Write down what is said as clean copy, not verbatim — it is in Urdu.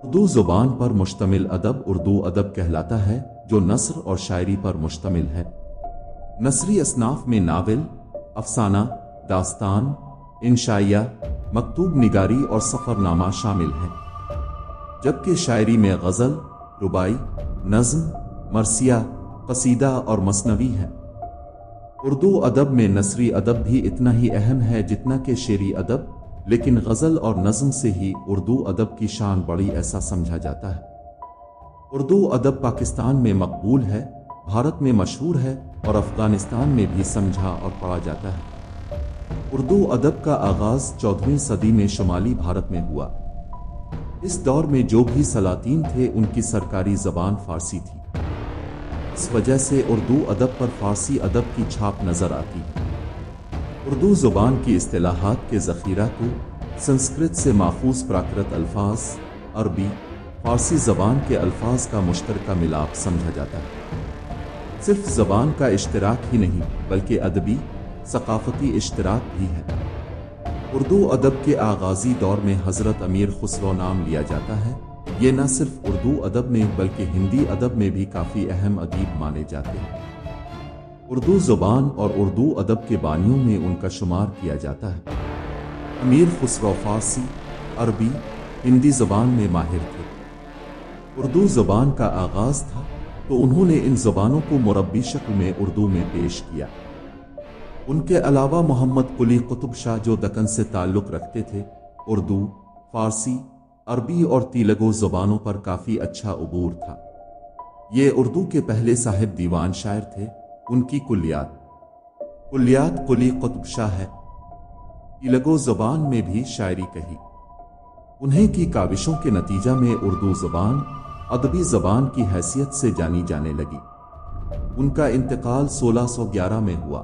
اردو زبان پر مشتمل ادب اردو ادب کہلاتا ہے جو نثر اور شاعری پر مشتمل ہے۔ نثری اصناف میں ناول، افسانہ، داستان، انشائیہ، مکتوب نگاری اور سفر نامہ شامل ہیں، جبکہ شاعری میں غزل، ربائی، نظم، مرثیہ، قصیدہ اور مثنوی ہے۔ اردو ادب میں نثری ادب بھی اتنا ہی اہم ہے جتنا کہ شعری ادب، لیکن غزل اور نظم سے ہی اردو ادب کی شان بڑی ایسا سمجھا جاتا ہے۔ اردو ادب پاکستان میں مقبول ہے، بھارت میں مشہور ہے اور افغانستان میں بھی سمجھا اور پڑھا جاتا ہے۔ اردو ادب کا آغاز 14ویں صدی میں شمالی بھارت میں ہوا۔ اس دور میں جو بھی سلاطین تھے ان کی سرکاری زبان فارسی تھی، اس وجہ سے اردو ادب پر فارسی ادب کی چھاپ نظر آتی ہے۔ اردو زبان کی اصطلاحات کے ذخیرہ کو سنسکرت سے ماخوذ پراکرت الفاظ، عربی، فارسی زبان کے الفاظ کا مشترکہ ملاپ سمجھا جاتا ہے۔ صرف زبان کا اشتراک ہی نہیں بلکہ ادبی، ثقافتی اشتراک بھی ہے۔ اردو ادب کے آغازی دور میں حضرت امیر خسرو نام لیا جاتا ہے۔ یہ نہ صرف اردو ادب میں بلکہ ہندی ادب میں بھی کافی اہم ادیب مانے جاتے ہیں۔ اردو زبان اور اردو ادب کے بانیوں میں ان کا شمار کیا جاتا ہے۔ امیر خسرو فارسی، عربی، ہندی زبان میں ماہر تھے۔ اردو زبان کا آغاز تھا تو انہوں نے ان زبانوں کو مربی شکل میں اردو میں پیش کیا۔ ان کے علاوہ محمد قلی قطب شاہ جو دکن سے تعلق رکھتے تھے، اردو، فارسی، عربی اور تیلگو زبانوں پر کافی اچھا عبور تھا۔ یہ اردو کے پہلے صاحب دیوان شاعر تھے۔ ان کی کلیات قلی قطب شاہ ہے۔ تیلگو زبان میں بھی شاعری کہی۔ انہیں کی کاوشوں کے نتیجہ میں اردو زبان ادبی زبان کی حیثیت سے جانی جانے لگی۔ ان کا انتقال 1611 میں ہوا۔